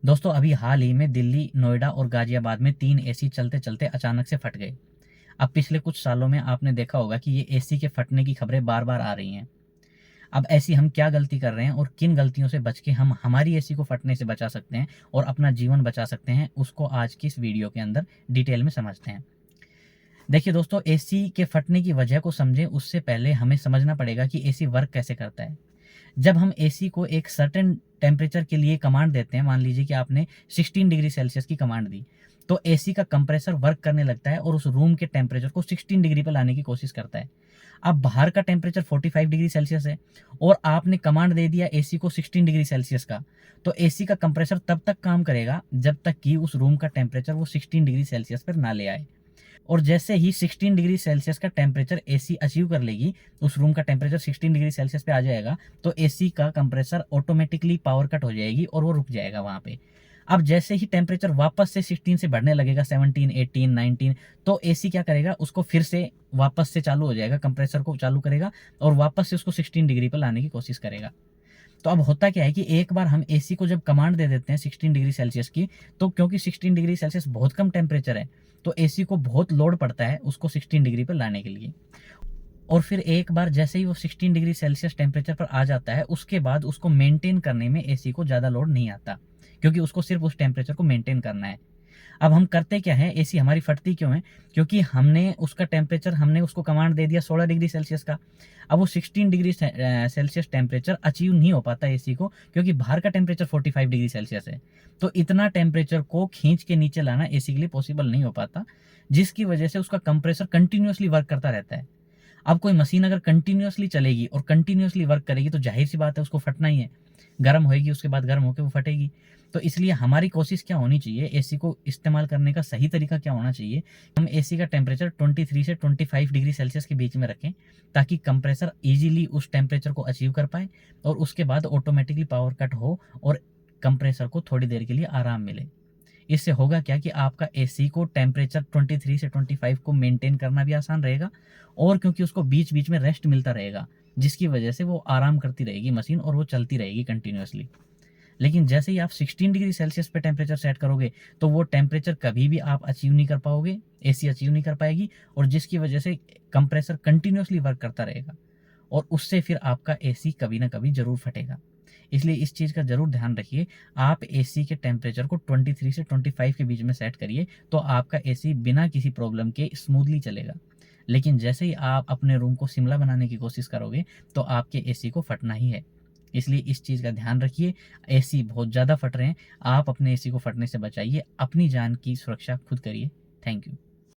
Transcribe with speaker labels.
Speaker 1: दोस्तों अभी हाल ही में दिल्ली, नोएडा और गाजियाबाद में 3 एसी चलते चलते अचानक से फट गए। अब पिछले कुछ सालों में आपने देखा होगा कि ये एसी के फटने की खबरें बार बार आ रही हैं। अब ऐसी हम क्या गलती कर रहे हैं और किन गलतियों से बच के हम हमारी एसी को फटने से बचा सकते हैं और अपना जीवन बचा सकते हैं, उसको आज की इस वीडियो के अंदर डिटेल में समझते हैं। देखिए दोस्तों, एसी के फटने की वजह को समझें उससे पहले हमें समझना पड़ेगा कि एसी वर्क कैसे करता है। जब हम एसी को एक सर्टेन टेम्परेचर के लिए कमांड देते हैं, मान लीजिए कि आपने 16 डिग्री सेल्सियस की कमांड दी, तो एसी का कंप्रेसर वर्क करने लगता है और उस रूम के टेम्परेचर को 16 डिग्री पर लाने की कोशिश करता है। अब बाहर का टेम्परेचर 45 डिग्री सेल्सियस है और आपने कमांड दे दिया एसी को 16 डिग्री सेल्सियस का, तो एसी का कंप्रेसर तब तक काम करेगा जब तक कि उस रूम का टेम्परेचर वो 16 डिग्री सेल्सियस पर ना ले आए। और जैसे ही 16 डिग्री सेल्सियस का टेम्परेचर एसी अचीव कर लेगी, उस रूम का टेम्परेचर 16 डिग्री सेल्सियस पे आ जाएगा, तो एसी का कंप्रेसर ऑटोमेटिकली पावर कट हो जाएगी और वो रुक जाएगा वहाँ पे। अब जैसे ही टेम्परेचर वापस से 16 से बढ़ने लगेगा, 17, 18, 19, तो एसी क्या करेगा, उसको फिर से वापस से चालू हो जाएगा, कंप्रेसर को चालू करेगा और वापस से उसको 16 डिग्री पर लाने की कोशिश करेगा। तो अब होता क्या है कि एक बार हम एसी को जब कमांड दे देते हैं 16 डिग्री सेल्सियस की, तो क्योंकि 16 डिग्री सेल्सियस बहुत कम टेम्परेचर है, तो एसी को बहुत लोड पड़ता है उसको 16 डिग्री पर लाने के लिए। और फिर एक बार जैसे ही वो 16 डिग्री सेल्सियस टेम्परेचर पर आ जाता है, उसके बाद उसको मेंटेन करने में एसी को ज़्यादा लोड नहीं आता, क्योंकि उसको सिर्फ उस टेम्परेचर को मेंटेन करना है। अब हम करते क्या है, एसी हमारी फटती क्यों है? क्योंकि हमने उसका टेम्परेचर, हमने उसको कमांड दे दिया 16 डिग्री सेल्सियस का। अब वो 16 डिग्री सेल्सियस टेम्परेचर अचीव नहीं हो पाता एसी को, क्योंकि बाहर का टेम्परेचर 45 डिग्री सेल्सियस है। तो इतना टेम्परेचर को खींच के नीचे लाना एसी के लिए पॉसिबल नहीं हो पाता, जिसकी वजह से उसका कंप्रेसर कंटिन्यूअसली वर्क करता रहता है। अब कोई मशीन अगर कंटिन्यूअसली चलेगी और कंटिन्यूअसली वर्क करेगी, तो जाहिर सी बात है उसको फटना ही है। गर्म होएगी, उसके बाद गर्म होकर वो फटेगी। तो इसलिए हमारी कोशिश क्या होनी चाहिए, एसी को इस्तेमाल करने का सही तरीका क्या होना चाहिए, हम एसी का टेम्परेचर 23 से 25 डिग्री सेल्सियस के बीच में रखें, ताकि कंप्रेसर इजीली उस टेम्परेचर को अचीव कर पाए और उसके बाद ऑटोमेटिकली पावर कट हो और कंप्रेसर को थोड़ी देर के लिए आराम मिले। इससे होगा क्या कि आपका एसी को टेम्परेचर 23 से 25 को मेंटेन करना भी आसान रहेगा, और क्योंकि उसको बीच बीच में रेस्ट मिलता रहेगा, जिसकी वजह से वो आराम करती रहेगी मशीन और वो चलती रहेगी कंटिन्यूअसली। लेकिन जैसे ही आप 16 डिग्री सेल्सियस पे टेम्परेचर सेट करोगे, तो वो टेम्परेचर कभी भी आप अचीव नहीं कर पाओगे, एसी अचीव नहीं कर पाएगी, और जिसकी वजह से कंप्रेसर कंटिन्यूअसली वर्क करता रहेगा और उससे फिर आपका एसी कभी ना कभी ज़रूर फटेगा। इसलिए इस चीज़ का ज़रूर ध्यान रखिए, आप एसी के टेम्परेचर को 23 से 25 के बीच में सेट करिए, तो आपका एसी बिना किसी प्रॉब्लम के स्मूथली चलेगा। लेकिन जैसे ही आप अपने रूम को शिमला बनाने की कोशिश करोगे, तो आपके एसी को फटना ही है। इसलिए इस चीज़ का ध्यान रखिए, एसी बहुत ज़्यादा फट रहे हैं, आप अपने एसी को फटने से बचाइए, अपनी जान की सुरक्षा खुद करिए। Thank you.